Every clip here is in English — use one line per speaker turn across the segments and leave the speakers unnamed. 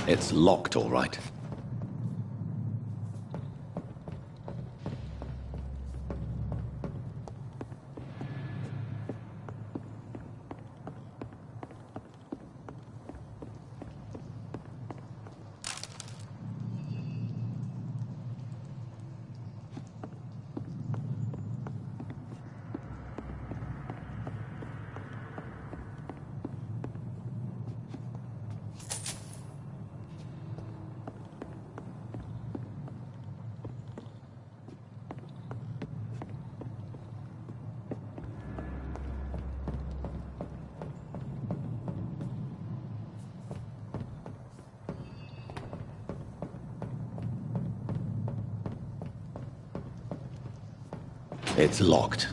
It's locked, all right. It's locked.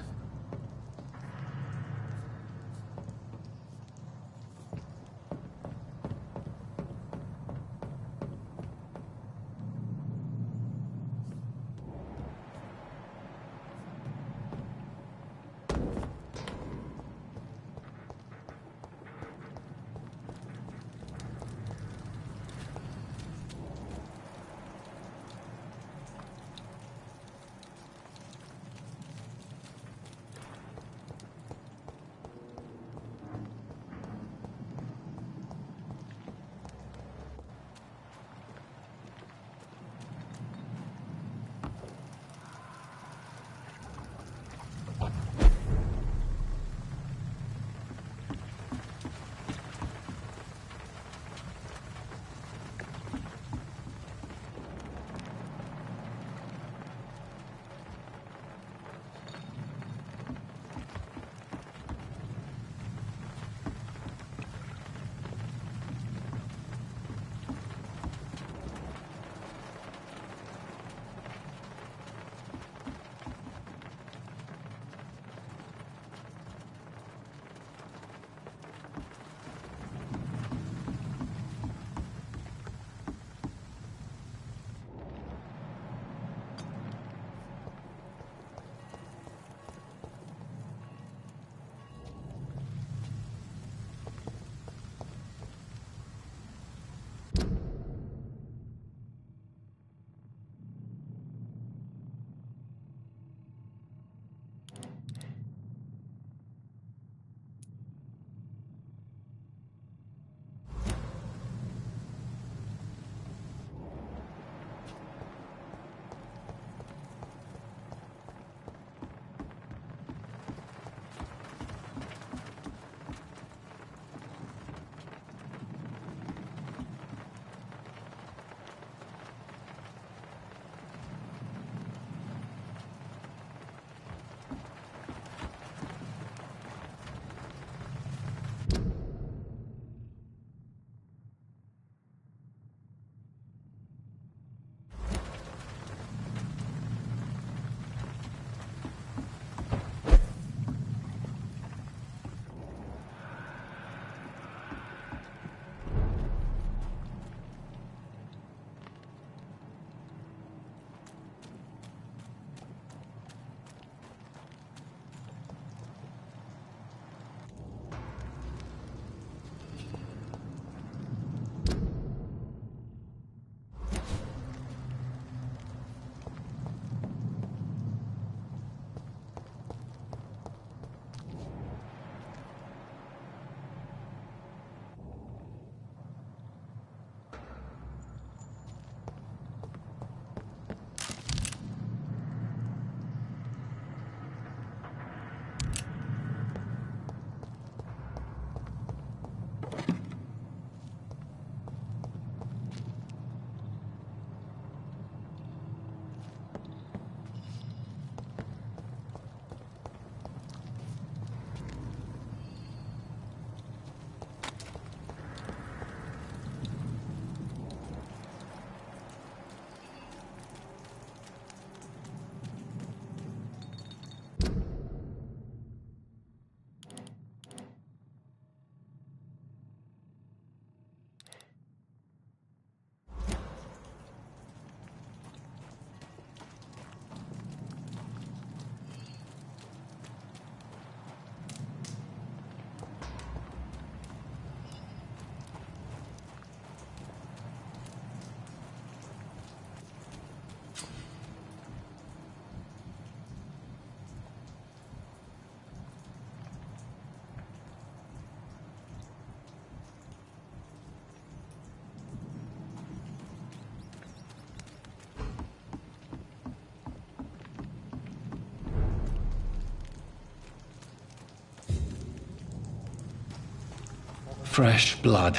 fresh blood.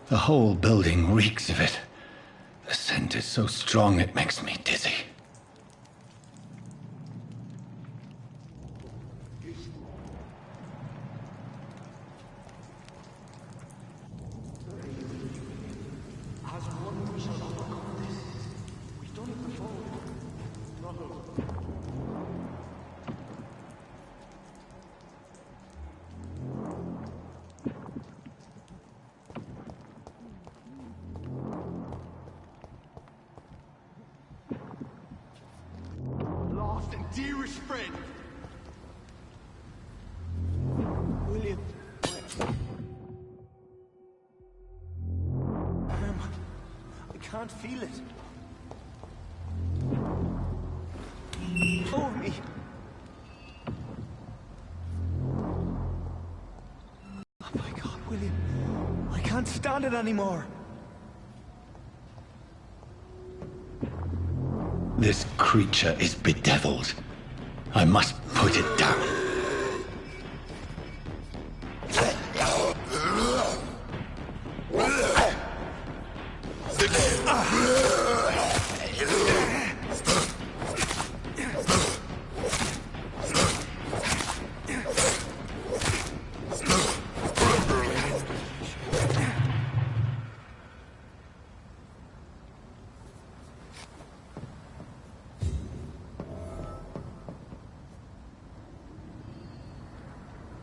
The whole building reeks of it. The scent is so strong it makes me dizzy.
Dearest friend! William. I can't feel it. Over me. Oh my God, William. I can't stand it anymore.
This creature is bedeviled. I must put it down.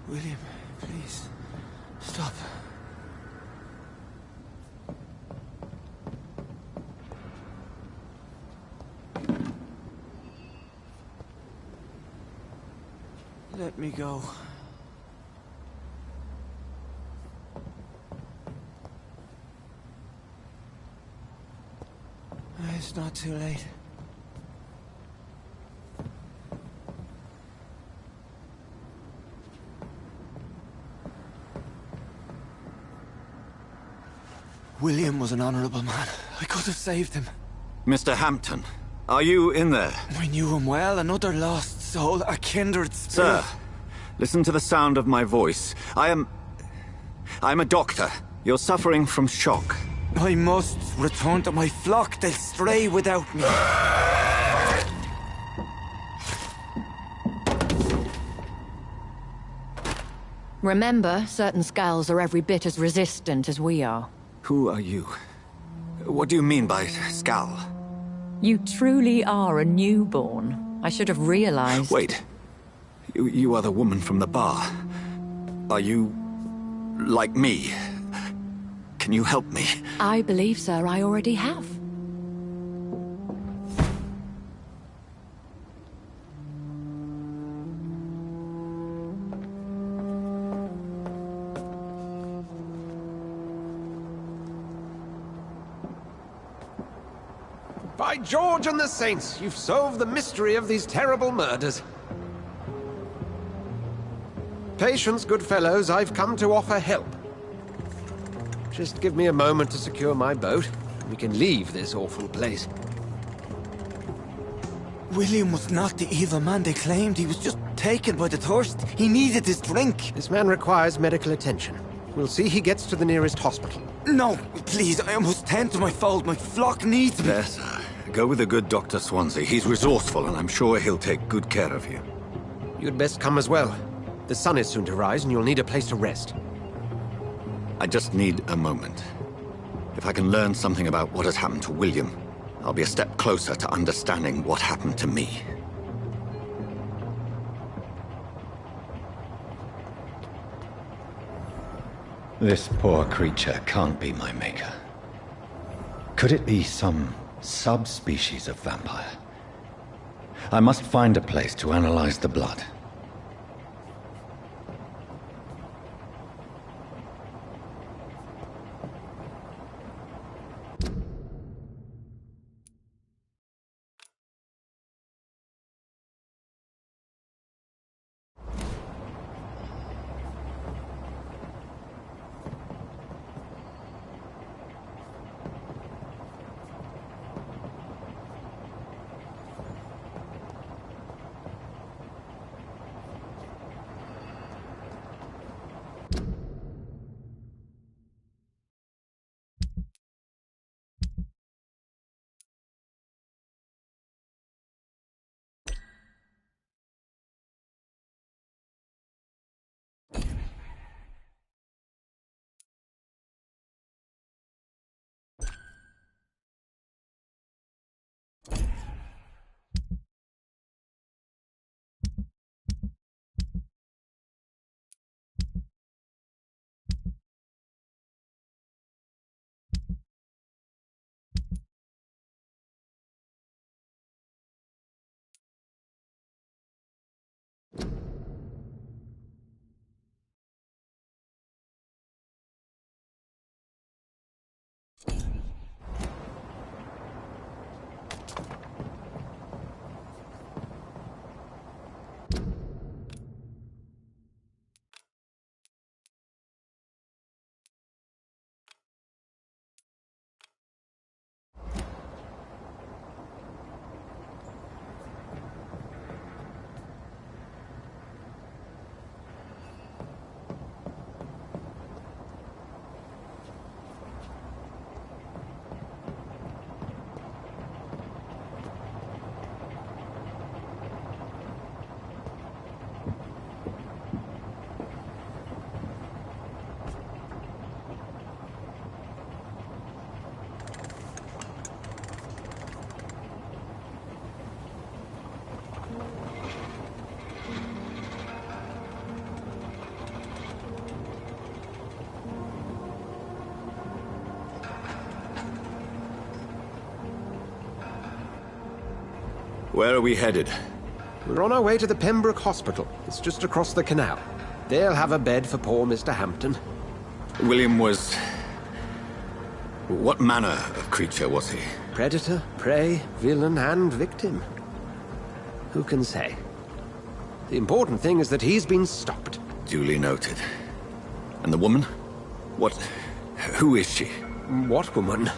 William, please, stop. Let me go. It's not too late. William was an honorable man. I could have saved him.
Mr. Hampton, are you in there?
I knew him well, another lost soul, a kindred spirit.
Sir, listen to the sound of my voice. I'm a doctor. You're suffering from shock.
I must return to my flock. They'll stray without me.
Remember, certain skulls are every bit as resistant as we are.
Who are you? What do you mean by Skal?
You truly are a newborn. I should have realized.
Wait. You are the woman from the bar. Are you... like me? Can you help me?
I believe, sir, I already have.
By George and the Saints, you've solved the mystery of these terrible murders. Patience, good fellows, I've come to offer help. Just give me a moment to secure my boat, and we can leave this awful place.
William was not the evil man they claimed. He was just taken by the thirst. He needed his drink.
This man requires medical attention. We'll see he gets to the nearest hospital.
No, please, I must tend to my fold. My flock needs me.
Yes, sir. Go with the good Dr. Swansea. He's resourceful, and I'm sure he'll take good care of you.
You'd best come as well. The sun is soon to rise, and you'll need a place to rest.
I just need a moment. If I can learn something about what has happened to William, I'll be a step closer to understanding what happened to me.
This poor creature can't be my maker. Could it be some subspecies of vampire? I must find a place to analyze the blood.
Where are we headed?
We're on our way to the Pembroke Hospital. It's just across the canal. They'll have a bed for poor Mr. Hampton.
William was... What manner of creature was he?
Predator, prey, villain, and victim. Who can say? The important thing is that he's been stopped.
Duly noted. And the woman? What... who is she?
What woman?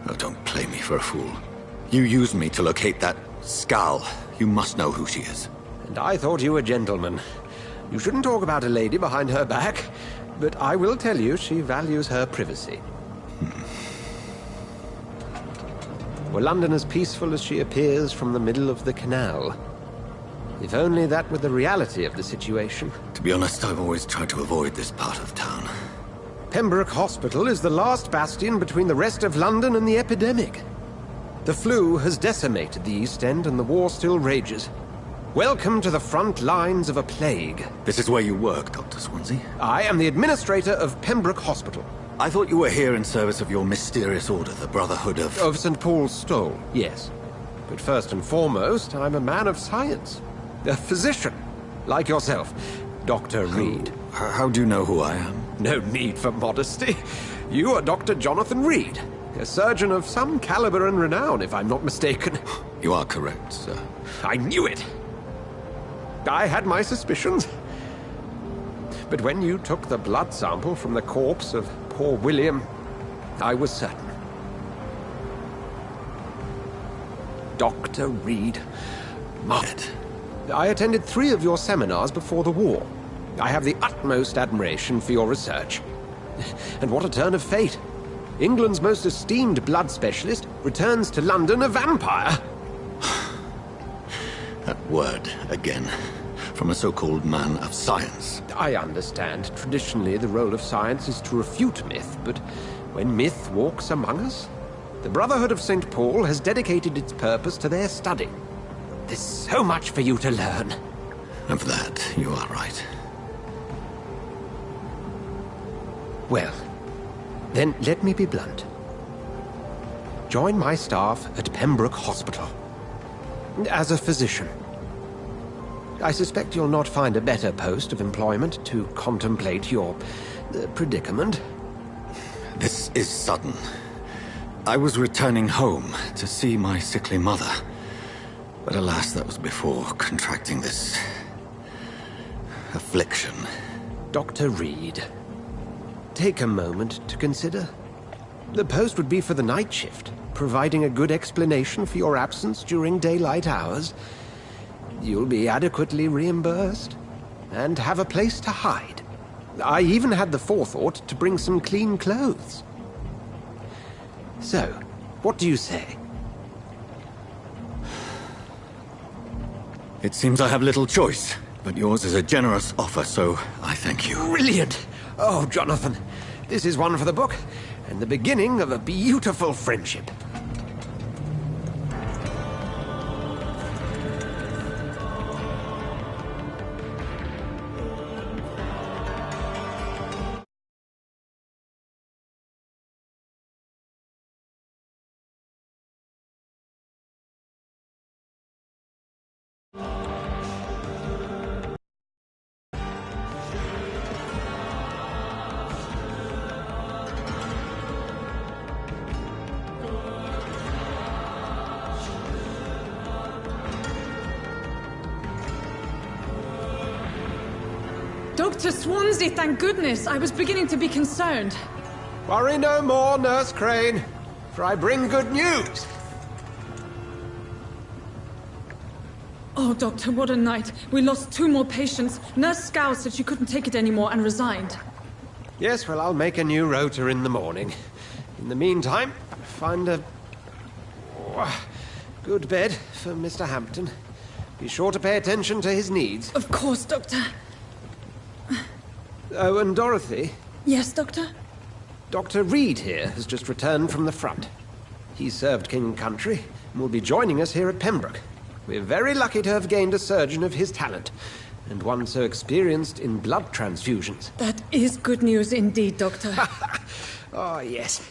Oh, don't play me for a fool. You used me to locate that skull. You must know who she is.
And I thought you a gentleman. You shouldn't talk about a lady behind her back, but I will tell you she values her privacy. Were London as peaceful as she appears from the middle of the canal? If only that were the reality of the situation.
To be honest, I've always tried to avoid this part of town.
Pembroke Hospital is the last bastion between the rest of London and the epidemic. The flu has decimated the East End and the war still rages. Welcome to the front lines of a plague.
This is where you work, Dr. Swansea?
I am the administrator of Pembroke Hospital.
I thought you were here in service of your mysterious order, the Brotherhood of...
Of St. Paul's Stole, yes. But first and foremost, I'm a man of science. A physician, like yourself, Dr. Reed.
How do you know who I am?
No need for modesty. You are Dr. Jonathan Reed, a surgeon of some caliber and renown, if I'm not mistaken.
You are correct, sir.
I knew it! I had my suspicions. But when you took the blood sample from the corpse of poor William, I was certain. Dr. Reed. Moffat. I attended 3 of your seminars before the war. I have the utmost admiration for your research. And what a turn of fate. England's most esteemed blood specialist returns to London a vampire.
That word, again. From a so-called man of science.
I understand. Traditionally, the role of science is to refute myth, but when myth walks among us, the Brotherhood of St. Paul has dedicated its purpose to their study. There's so much for you to learn.
Of that, you are right.
Well, then let me be blunt. Join my staff at Pembroke Hospital. As a physician. I suspect you'll not find a better post of employment to contemplate your predicament.
This is sudden. I was returning home to see my sickly mother. But alas, that was before contracting this... affliction.
Dr. Reed, take a moment to consider. The post would be for the night shift, providing a good explanation for your absence during daylight hours. You'll be adequately reimbursed, and have a place to hide. I even had the forethought to bring some clean clothes. So, what do you say?
It seems I have little choice, but yours is a generous offer, so I thank you.
Brilliant! Oh, Jonathan, this is one for the book, and the beginning of a beautiful friendship.
Dr. Swansea, thank goodness! I was beginning to be concerned.
Worry no more, Nurse Crane, for I bring good news.
Oh, Doctor, what a night. We lost 2 more patients. Nurse Scow said she couldn't take it anymore and resigned.
Yes, well, I'll make a new rota in the morning. In the meantime, find a... good bed for Mr. Hampton. Be sure to pay attention to his needs.
Of course, Doctor.
Oh, and Dorothy?
Yes, Doctor?
Dr. Reed here has just returned from the front. He served King and Country and will be joining us here at Pembroke. We're very lucky to have gained a surgeon of his talent, and one so experienced in blood transfusions.
That is good news indeed, Doctor.
Oh, yes.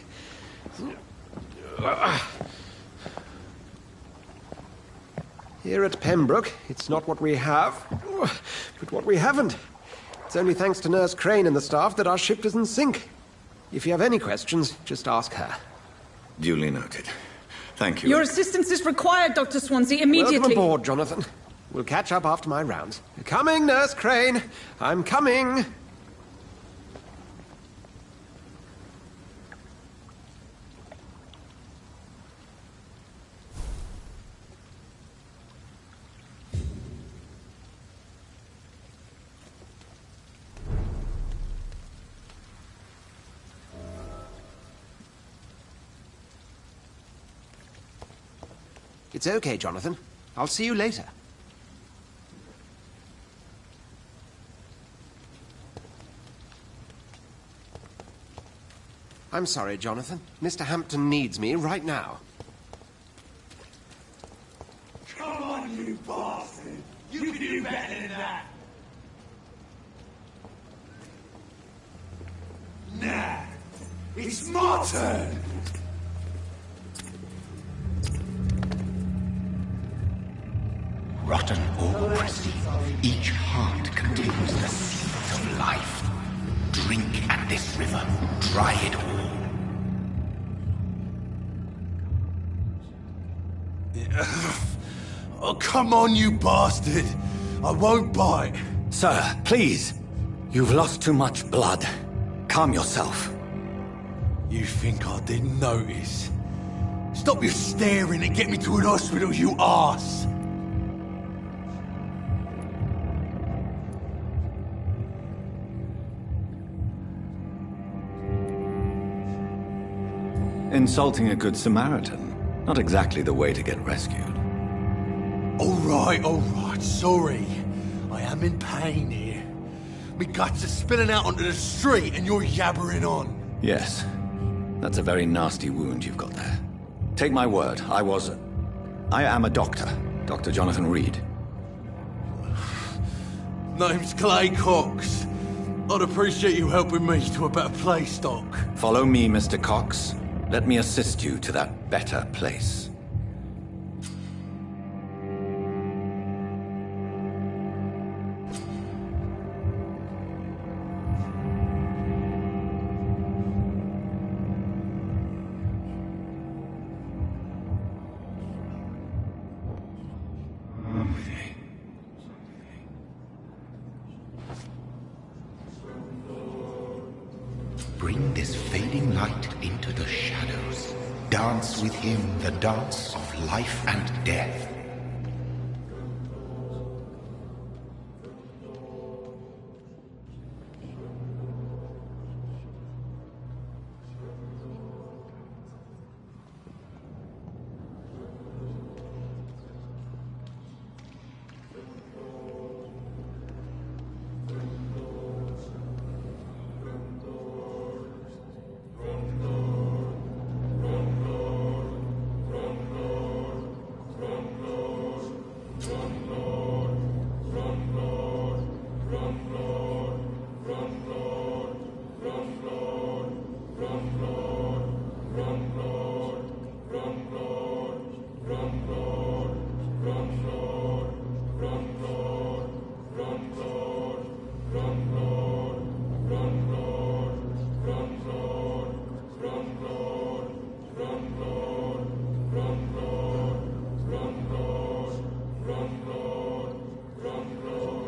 Here at Pembroke, it's not what we have, but what we haven't. It's only thanks to Nurse Crane and the staff that our ship doesn't sink. If you have any questions, just ask her.
Duly noted. Thank you.
Your assistance is required, Dr. Swansea, immediately.
Welcome aboard, Jonathan. We'll catch up after my rounds. Coming, Nurse Crane. I'm coming. It's okay, Jonathan. I'll see you later. I'm sorry, Jonathan. Mr. Hampton needs me right now.
Come on, you bastard! You can do better than that! Nah! It's my turn!
Rotten or pristine, each heart contains the seeds of life. Drink at this river, dry it all.
Oh, come on, you bastard! I won't bite!
Sir, please. You've lost too much blood. Calm yourself.
You think I didn't notice? Stop your staring and get me to an hospital, you arse!
Insulting a good Samaritan. Not exactly the way to get rescued.
All right, sorry. I am in pain here. Me guts are spilling out onto the street and you're yabbering on.
Yes. That's a very nasty wound you've got there. Take my word, I am a doctor. Dr. Jonathan Reed.
Name's Clay Cox. I'd appreciate you helping me to a better place, Doc.
Follow me, Mr. Cox. Let me assist you to that better place.
Bring this fading light into the shadows. Dance with him the dance of life and death.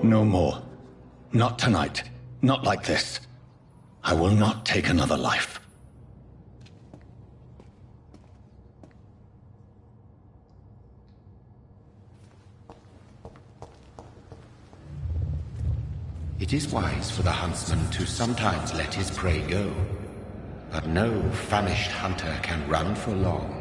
No more. Not tonight. Not like this. I will not take another life.
It is wise for the huntsman to sometimes let his prey go, but no famished hunter can run for long.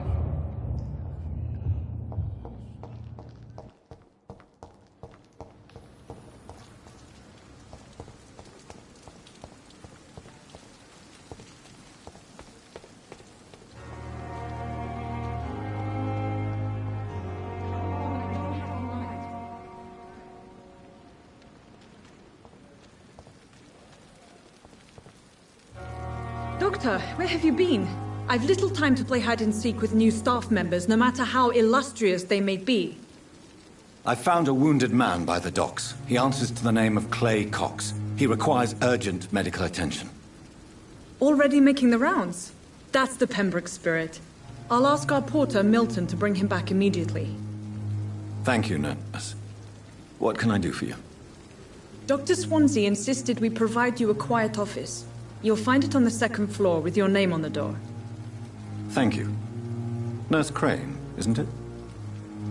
Doctor, where have you been? I've little time to play hide and seek with new staff members, no matter how illustrious they may be.
I found a wounded man by the docks. He answers to the name of Clay Cox. He requires urgent medical attention.
Already making the rounds? That's the Pembroke spirit. I'll ask our porter, Milton, to bring him back immediately.
Thank you, nurse. What can I do for you?
Dr. Swansea insisted we provide you a quiet office. You'll find it on the second floor with your name on the door.
Thank you. Nurse Crane, isn't it?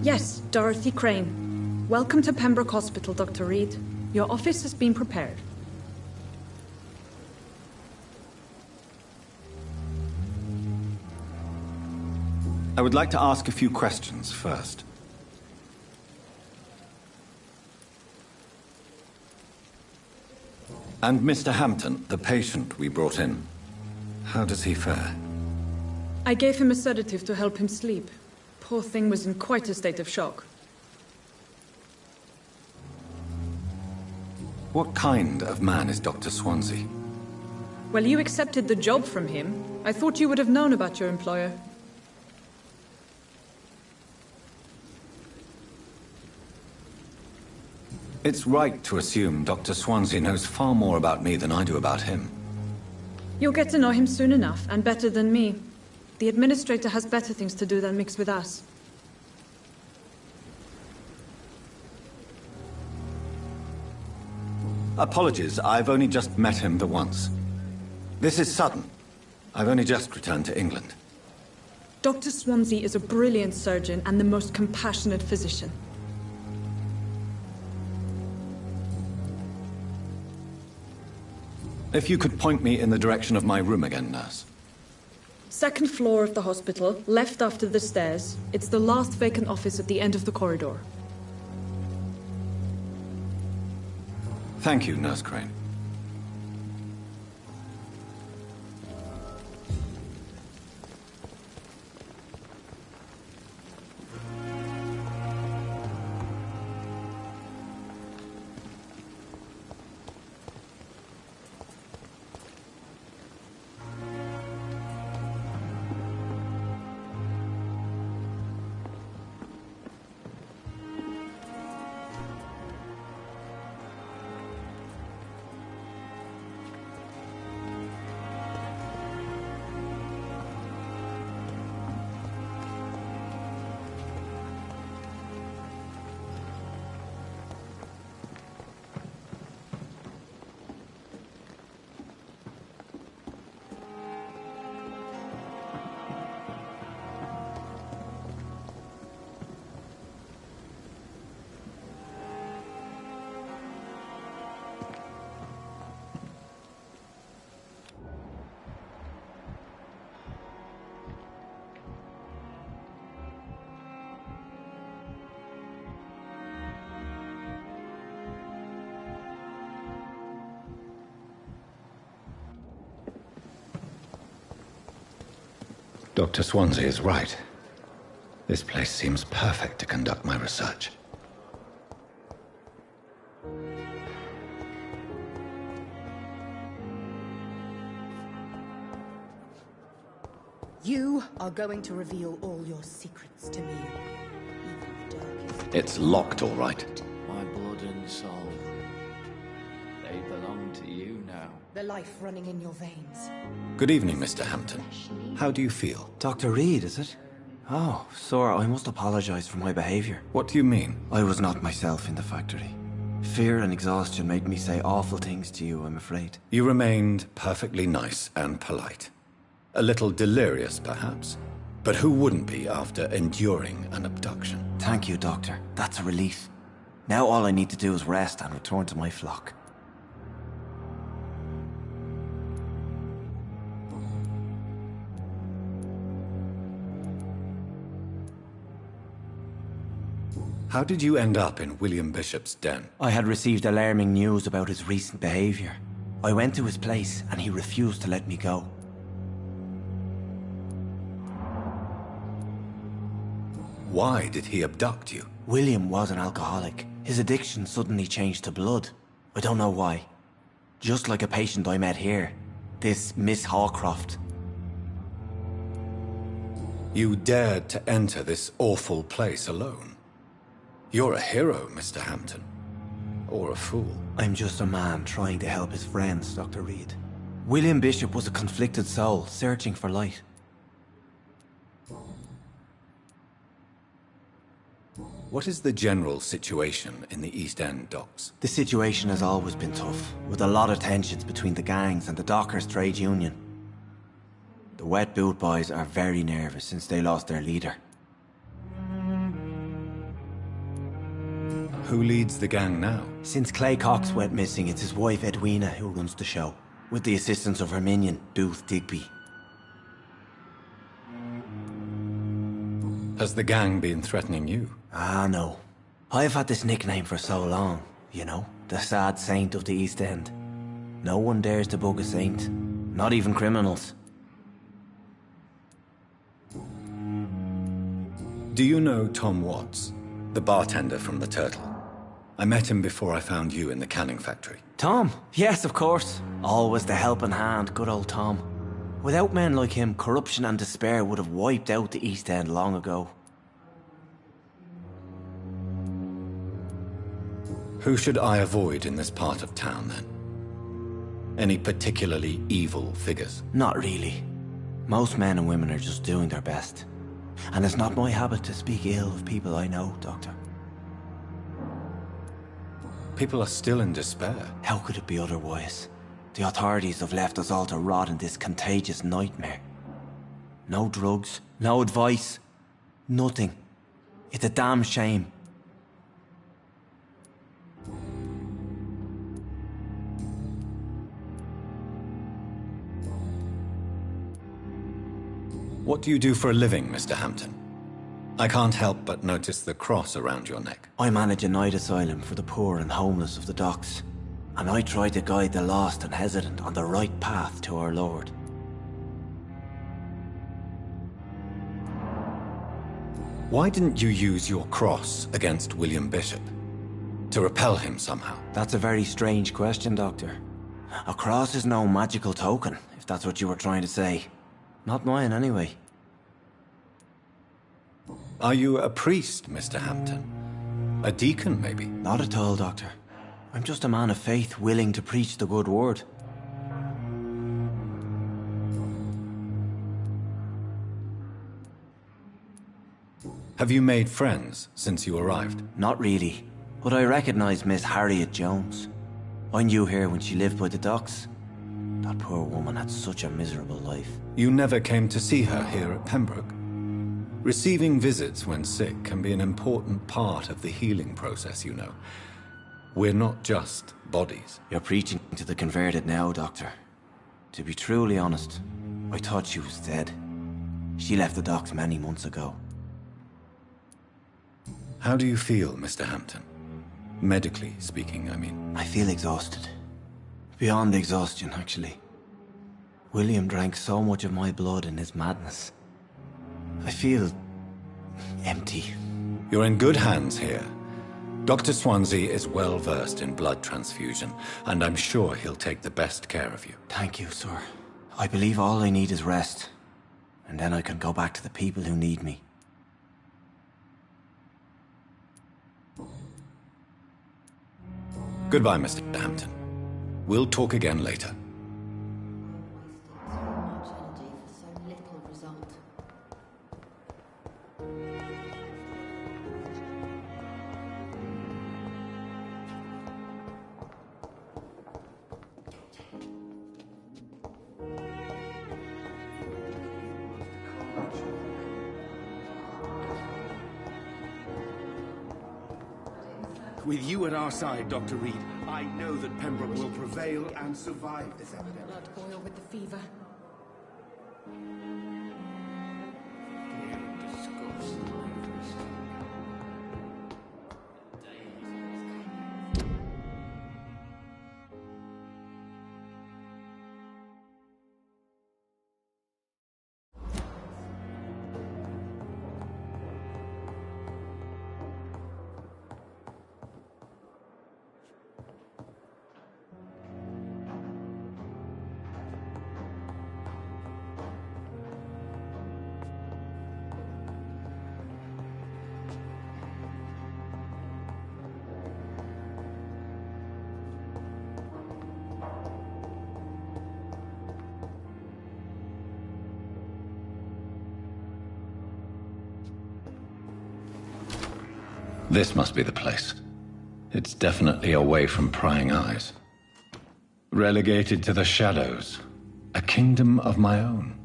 Yes, Dorothy Crane. Welcome to Pembroke Hospital, Dr. Reed. Your office has been prepared.
I would like to ask a few questions first. And Mr. Hampton, the patient we brought in, how does he fare?
I gave him a sedative to help him sleep. Poor thing was in quite a state of shock.
What kind of man is Dr. Swansea?
Well, you accepted the job from him. I thought you would have known about your employer.
It's right to assume Dr. Swansea knows far more about me than I do about him.
You'll get to know him soon enough, and better than me. The administrator has better things to do than mix with us.
Apologies, I've only just met him the once. This is sudden. I've only just returned to England.
Dr. Swansea is a brilliant surgeon and the most compassionate physician.
If you could point me in the direction of my room again, nurse.
Second floor of the hospital, left after the stairs. It's the last vacant office at the end of the corridor.
Thank you, Nurse Crane. Dr. Swansea is right. This place seems perfect to conduct my research.
You are going to reveal all your secrets to me. Even the darkest.
It's locked, all right.
My blood and soul. They belong to you now.
The life running in your veins.
Good evening, Mr. Hampton. How do you feel?
Dr. Reed, is it? Oh, sir, I must apologize for my behavior.
What do you mean?
I was not myself in the factory. Fear and exhaustion made me say awful things to you, I'm afraid.
You remained perfectly nice and polite. A little delirious, perhaps. But who wouldn't be after enduring an abduction?
Thank you, Doctor. That's a relief. Now all I need to do is rest and return to my flock.
How did you end up in William Bishop's den?
I had received alarming news about his recent behavior. I went to his place and he refused to let me go.
Why did he abduct you?
William was an alcoholic. His addiction suddenly changed to blood. I don't know why. Just like a patient I met here. This Miss Hawcroft.
You dared to enter this awful place alone? You're a hero, Mr. Hampton. Or a fool.
I'm just a man trying to help his friends, Dr. Reed. William Bishop was a conflicted soul, searching for light.
What is the general situation in the East End docks?
The situation has always been tough, with a lot of tensions between the gangs and the dockers' trade union. The Wet Boot Boys are very nervous since they lost their leader.
Who leads the gang now?
Since Clay Cox went missing, it's his wife Edwina who runs the show, with the assistance of her minion, Booth Digby.
Has the gang been threatening you?
Ah, no. I've had this nickname for so long, you know, the sad saint of the East End. No one dares to bug a saint, not even criminals.
Do you know Tom Watts, the bartender from the Turtle? I met him before I found you in the canning factory.
Tom? Yes, of course. Always the helping hand, good old Tom. Without men like him, corruption and despair would have wiped out the East End long ago.
Who should I avoid in this part of town, then? Any particularly evil figures?
Not really. Most men and women are just doing their best. And it's not my habit to speak ill of people I know, Doctor.
People are still in despair.
How could it be otherwise? The authorities have left us all to rot in this contagious nightmare. No drugs, no advice, nothing. It's a damn shame.
What do you do for a living, Mr. Hampton? I can't help but notice the cross around your neck.
I manage a night asylum for the poor and homeless of the docks. And I try to guide the lost and hesitant on the right path to our Lord.
Why didn't you use your cross against William Bishop? To repel him somehow?
That's a very strange question, Doctor. A cross is no magical token, if that's what you were trying to say. Not mine, anyway.
Are you a priest, Mr. Hampton? A deacon, maybe?
Not at all, Doctor. I'm just a man of faith willing to preach the good word.
Have you made friends since you arrived?
Not really, but I recognize Miss Harriet Jones. I knew her when she lived by the docks. That poor woman had such a miserable life.
You never came to see her here at Pembroke? Receiving visits when sick can be an important part of the healing process, you know. We're not just bodies.
You're preaching to the converted now, Doctor. To be truly honest, I thought she was dead. She left the docks many months ago.
How do you feel, Mr. Hampton? Medically speaking, I mean.
I feel exhausted. Beyond exhaustion, actually. William drank so much of my blood in his madness. I feel empty.
You're in good hands here. Dr. Swansea is well versed in blood transfusion, and I'm sure he'll take the best care of you.
Thank you, sir. I believe all I need is rest, and then I can go back to the people who need me.
Goodbye, Mr. Hampton. We'll talk again later.
With you at our side, Dr. Reed, I know that Pembroke will prevail and survive this epidemic.
Blood boil with the fever.
This must be the place. It's definitely away from prying eyes. Relegated to the shadows. A kingdom of my own.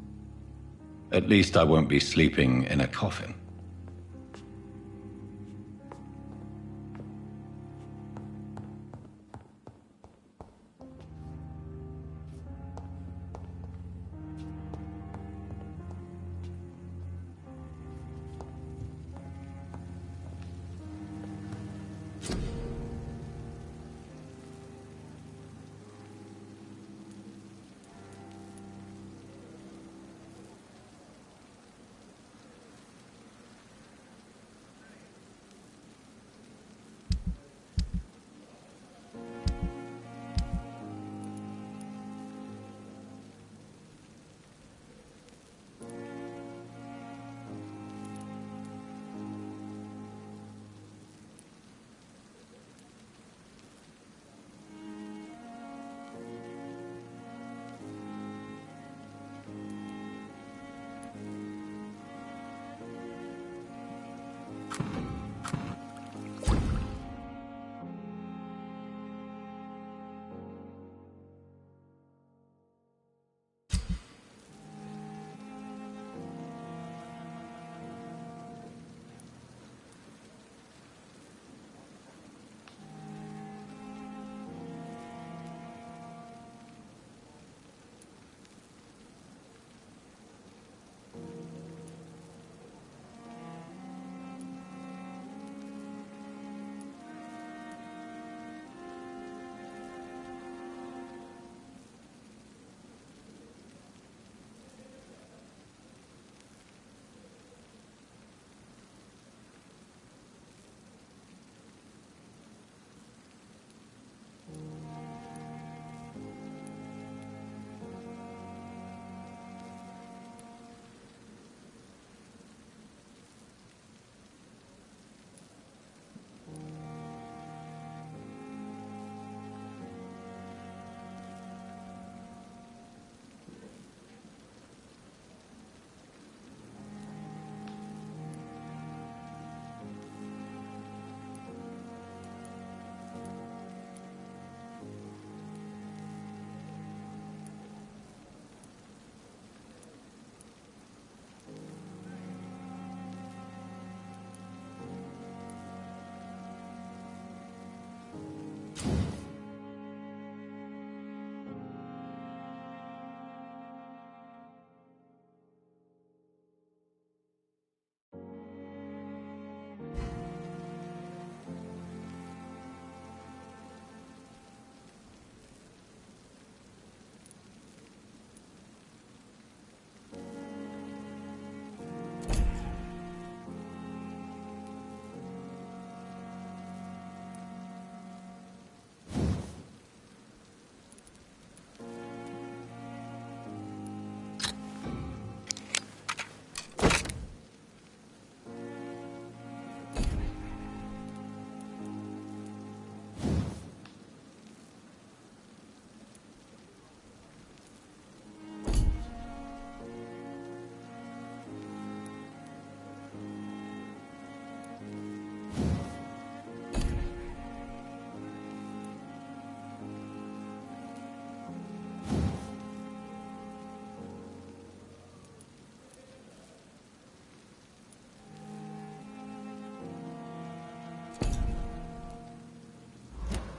At least I won't be sleeping in a coffin.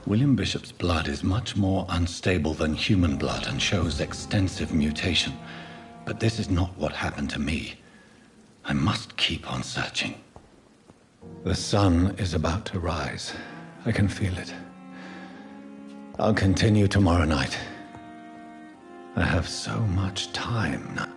William Bishop's blood is much more unstable than human blood and shows extensive mutation. But this is not what happened to me. I must keep on searching. The sun is about to rise. I can feel it. I'll continue tomorrow night. I have so much time now.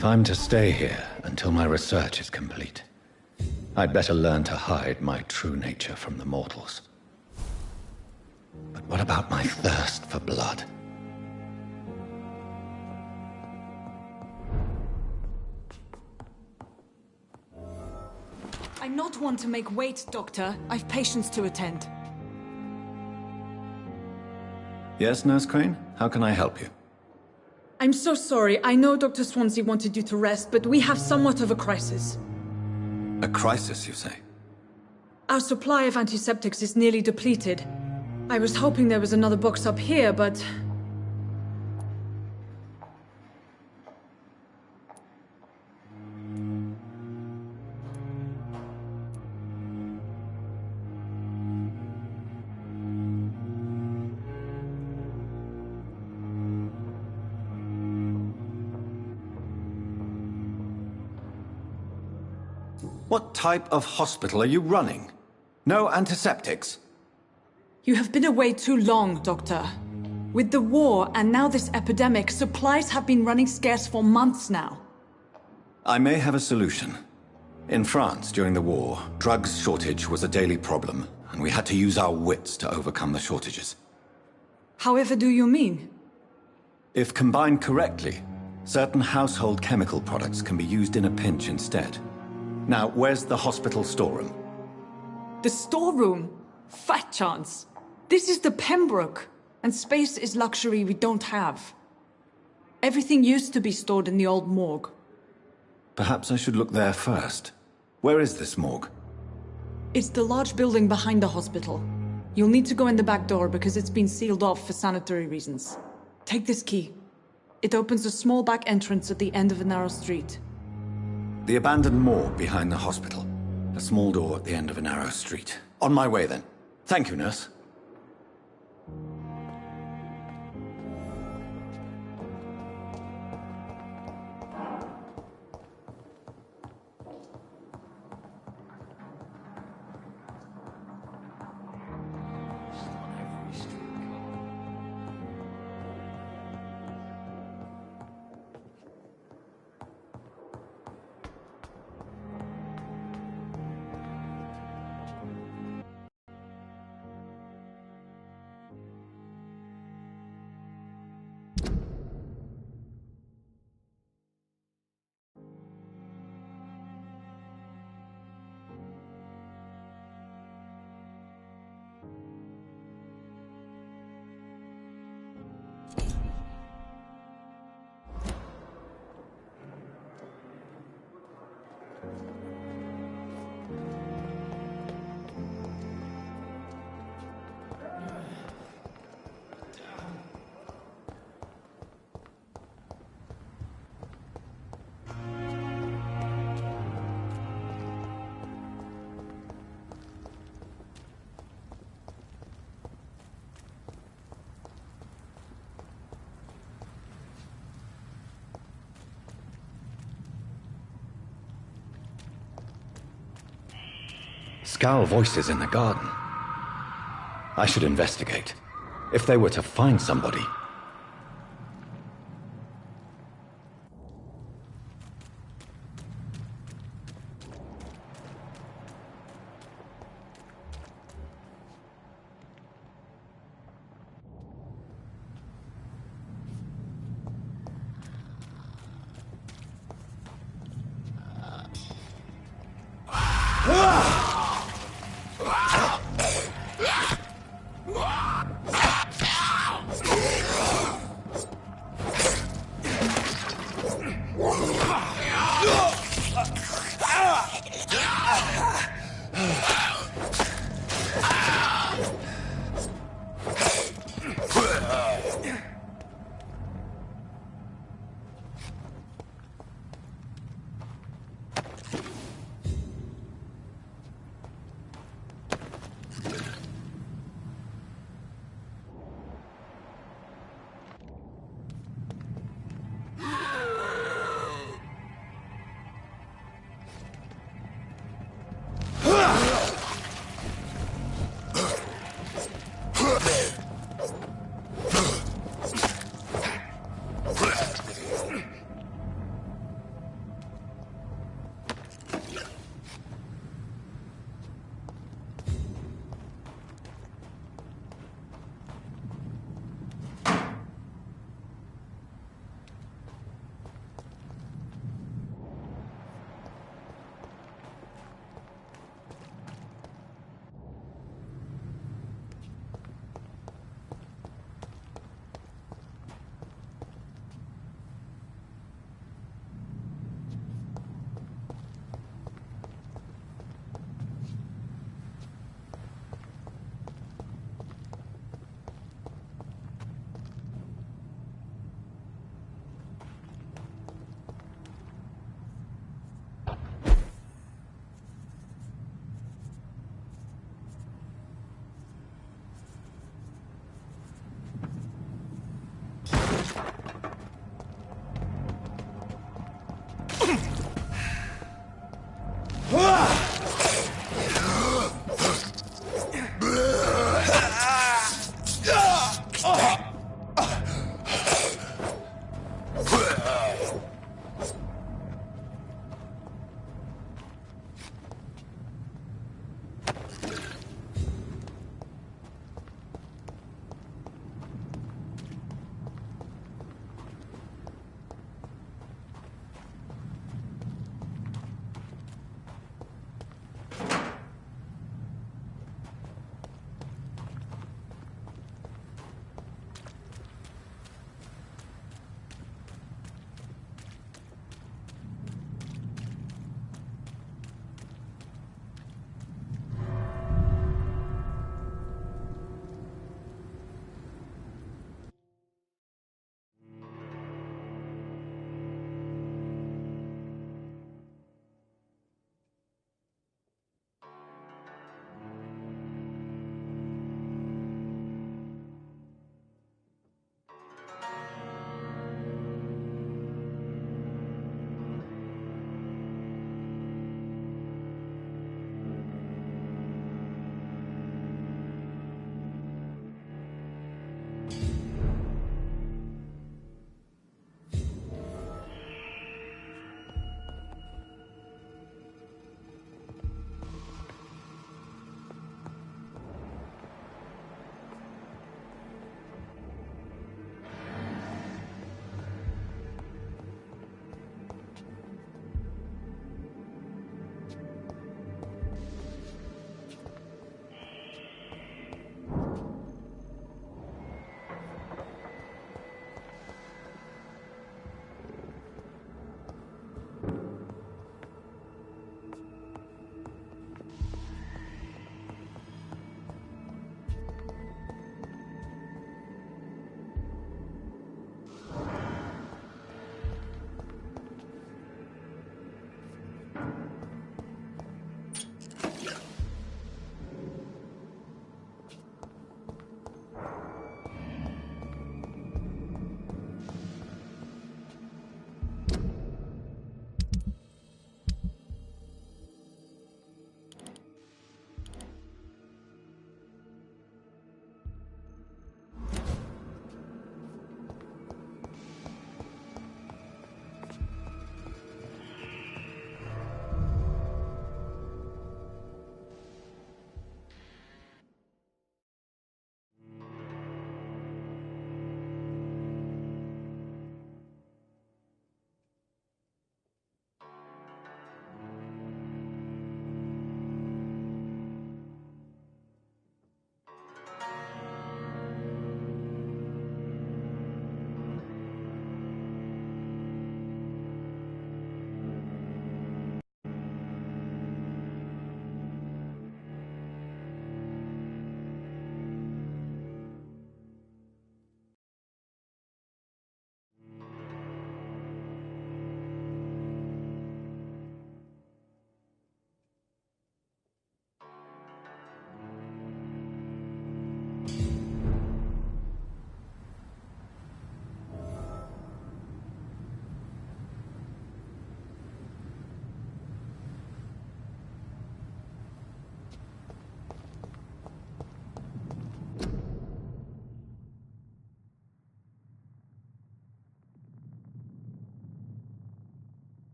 If I'm to stay here until my research is complete, I'd better learn to hide my true nature from the mortals. But what about my thirst for blood?
I'm not one to make wait, Doctor. I've patients to attend.
Yes, Nurse Crane? How can I help you?
I'm so sorry. I know Dr. Swansea wanted you to rest, but we have somewhat of a crisis.
A crisis, you say?
Our supply of antiseptics is nearly depleted. I was hoping there was another box up here, but...
What type of hospital are you running? No antiseptics?
You have been away too long, Doctor. With the war and now this epidemic, supplies have been running scarce for months now.
I may have a solution. In France, during the war, drugs shortage was a daily problem, and we had to use our wits to overcome the shortages.
However do you mean?
If combined correctly, certain household chemical products can be used in a pinch instead. Now, where's the hospital storeroom?
The storeroom? Fat chance. This is the Pembroke, and space is luxury we don't have. Everything used to be stored in the old morgue.
Perhaps I should look there first. Where is this morgue?
It's the large building behind the hospital. You'll need to go in the back door because it's been sealed off for sanitary reasons. Take this key. It opens a small back entrance at the end of a narrow street.
The abandoned morgue behind the hospital. A small door at the end of a narrow street. On my way, then. Thank you, nurse. Scowl voices in the garden. I should investigate. If they were to find somebody.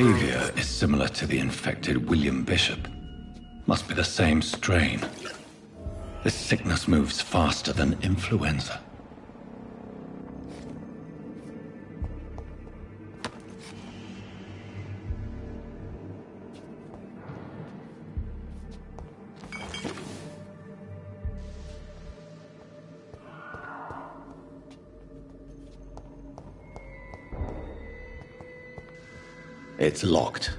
behavior is similar to the infected William Bishop. Must be the same strain. This sickness moves faster than influenza. It's locked.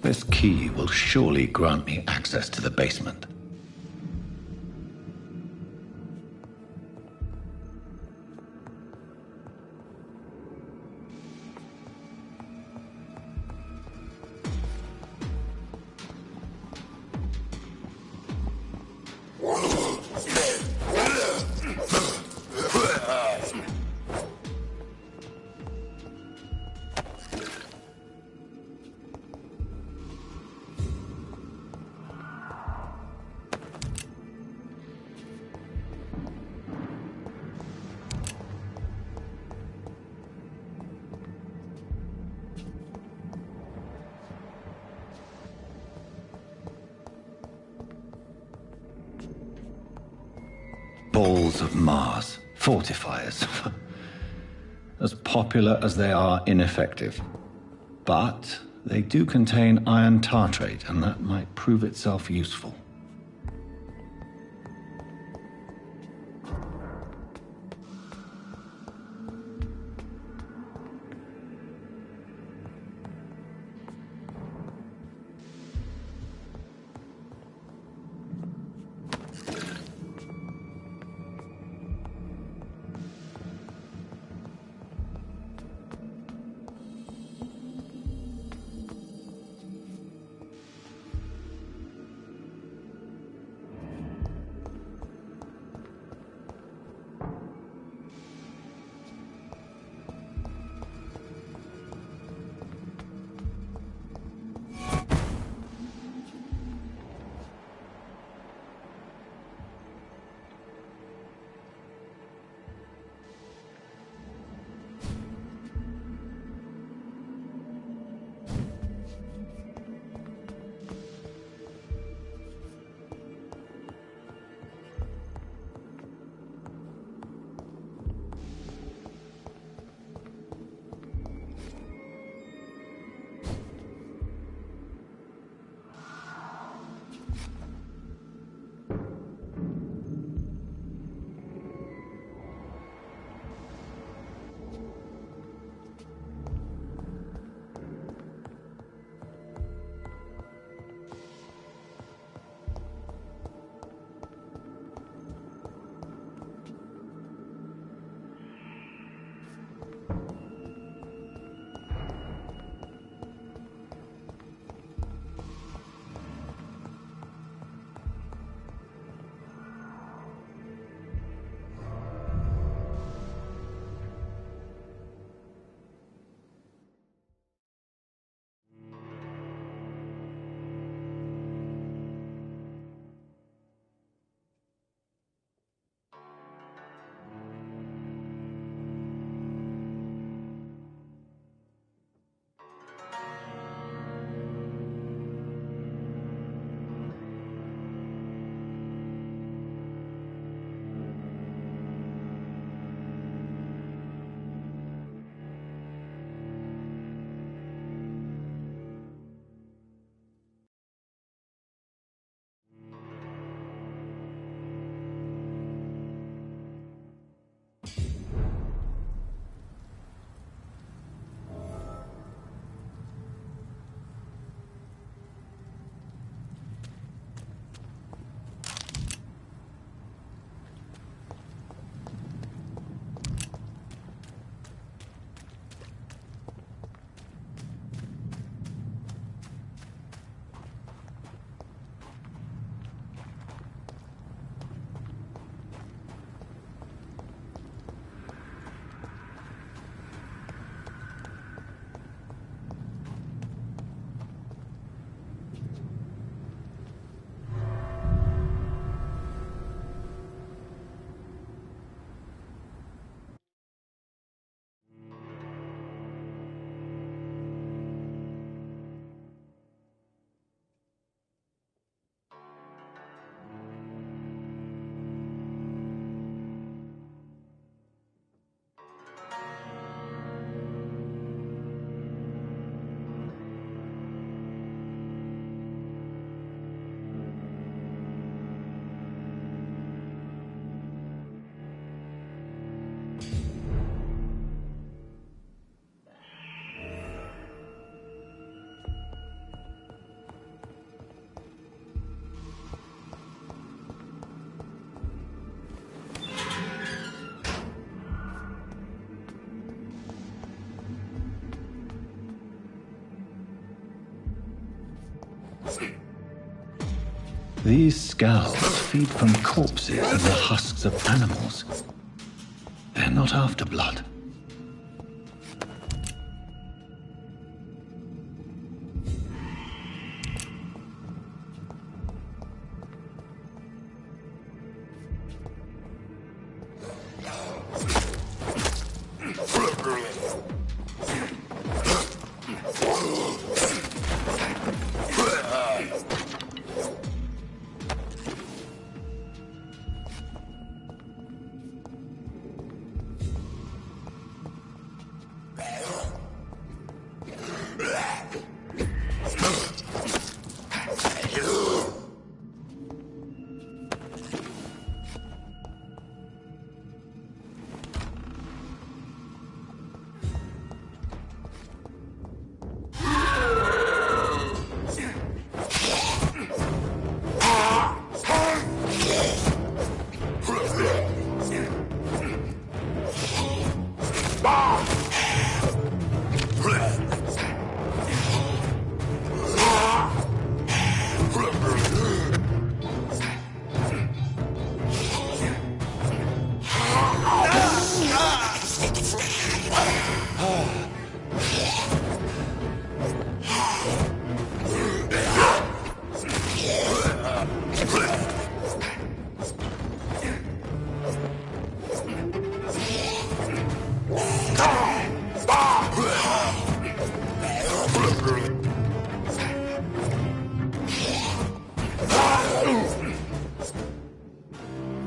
This key will surely grant me access to the basement. Balls of Mars, fortifiers. As popular as they are ineffective. But they do contain iron tartrate, and that might prove itself useful. These scowls feed from corpses and the husks of animals. They're not after blood.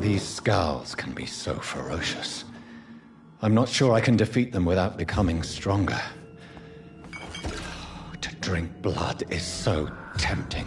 These scowls can be so ferocious. I'm not sure I can defeat them without becoming stronger. To drink blood is so tempting.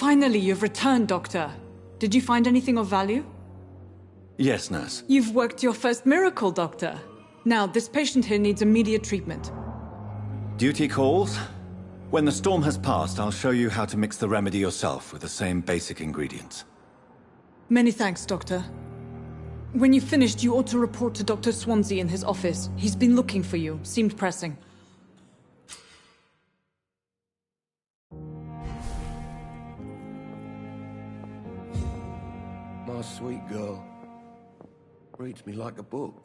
Finally, you've returned, Doctor. Did you find anything of value?
Yes, nurse.
You've worked your first miracle, Doctor. Now, this patient here needs immediate treatment.
Duty calls. When the storm has passed, I'll show you how to mix the remedy yourself with the same basic ingredients.
Many thanks, Doctor. When you've finished, you ought to report to Dr. Swansea in his office. He's been looking for you. Seemed pressing.
My sweet girl. Reads me like a book.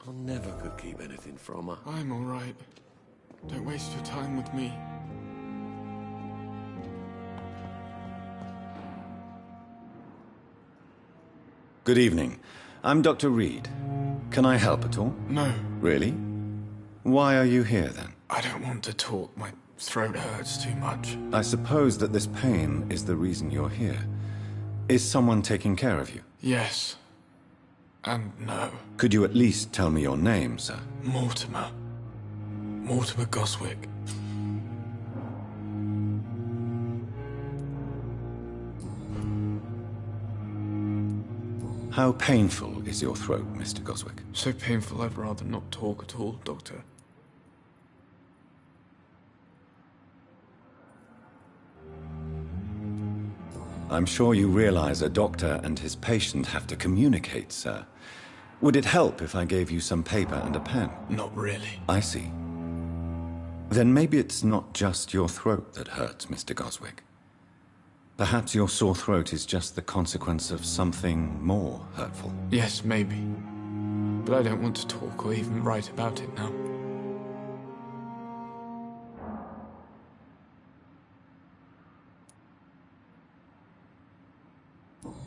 I never could keep anything from her.
I'm all right. Don't waste your time with me.
Good evening. I'm Dr. Reed. Can I help at all?
No.
Really? Why are you here, then?
I don't want to talk. My throat hurts too much.
I suppose that this pain is the reason you're here. Is someone taking care of you?
Yes. And no.
Could you at least tell me your name, sir?
Mortimer. Mortimer Goswick.
How painful is your throat, Mr. Goswick?
So painful I'd rather not talk at all, Doctor.
I'm sure you realize a doctor and his patient have to communicate, sir. Would it help if I gave you some paper and a pen?
Not really.
I see. Then maybe it's not just your throat that hurts, Mr. Goswick. Perhaps your sore throat is just the consequence of something more hurtful.
Yes, maybe. But I don't want to talk or even write about it now.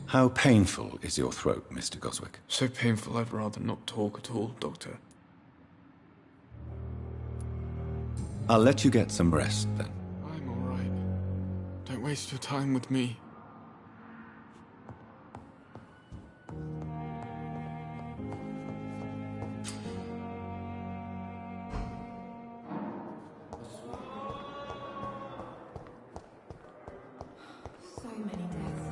How painful is your throat, Mr. Goswick?
So painful I'd rather not talk at all, Doctor.
I'll let you get some rest, then.
I'm all right. Don't waste your time with me.
So many deaths.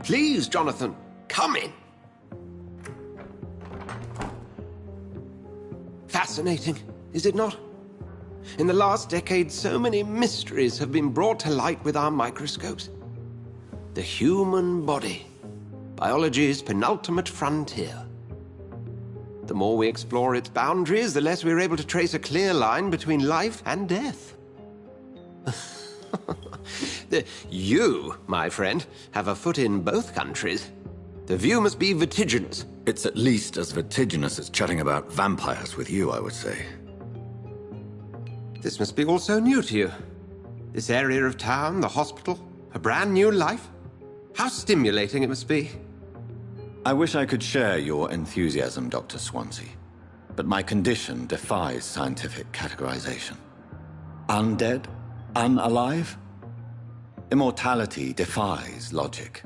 Please, Jonathan, come in. Fascinating, is it not? In the last decade, so many mysteries have been brought to light with our microscopes. The human body, biology's penultimate frontier. The more we explore its boundaries, the less we're able to trace a clear line between life and death. You, my friend, have a foot in both countries. The view must be vertiginous.
It's at least as vertiginous as chatting about vampires with you, I would say.
This must be all so new to you. This area of town, the hospital, a brand new life. How stimulating it must be.
I wish I could share your enthusiasm, Dr. Swansea, but my condition defies scientific categorization. Undead? Unalive? Immortality defies logic.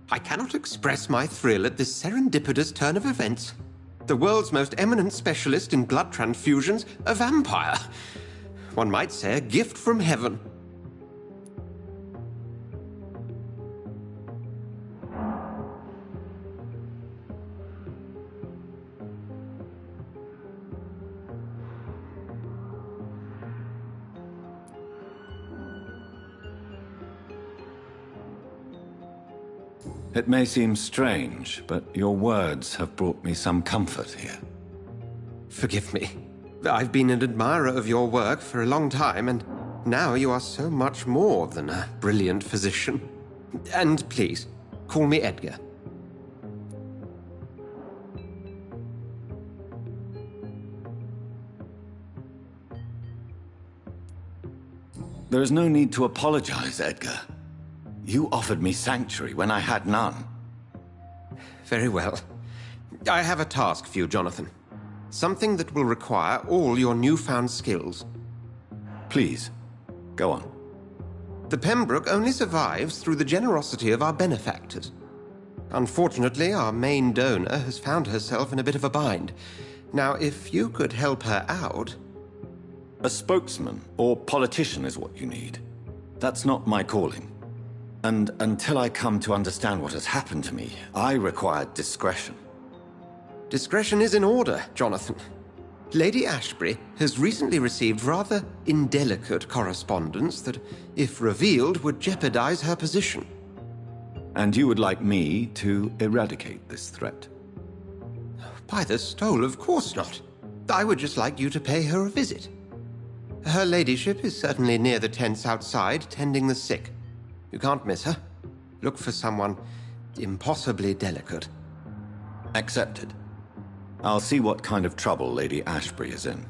I cannot express my thrill at this serendipitous turn of events. The world's most eminent specialist in blood transfusions, a vampire. One might say a gift from heaven.
It may seem strange, but your words have brought me some comfort here.
Forgive me. I've been an admirer of your work for a long time, and now you are so much more than a brilliant physician. And please, call me Edgar.
There is no need to apologize, Edgar. You offered me sanctuary when I had none.
Very well. I have a task for you, Jonathan. Something that will require all your newfound skills.
Please, go on.
The Pembroke only survives through the generosity of our benefactors. Unfortunately, our main donor has found herself in a bit of a bind. Now, if you could help her out...
A spokesman or politician is what you need. That's not my calling. And until I come to understand what has happened to me, I require discretion.
Discretion is in order, Jonathan. Lady Ashbury has recently received rather indelicate correspondence that, if revealed, would jeopardize her position.
And you would like me to eradicate this threat?
By the stole, of course not. I would just like you to pay her a visit. Her ladyship is certainly near the tents outside, tending the sick. You can't miss her. Look for someone impossibly delicate.
Accepted. I'll see what kind of trouble Lady Ashbury is in.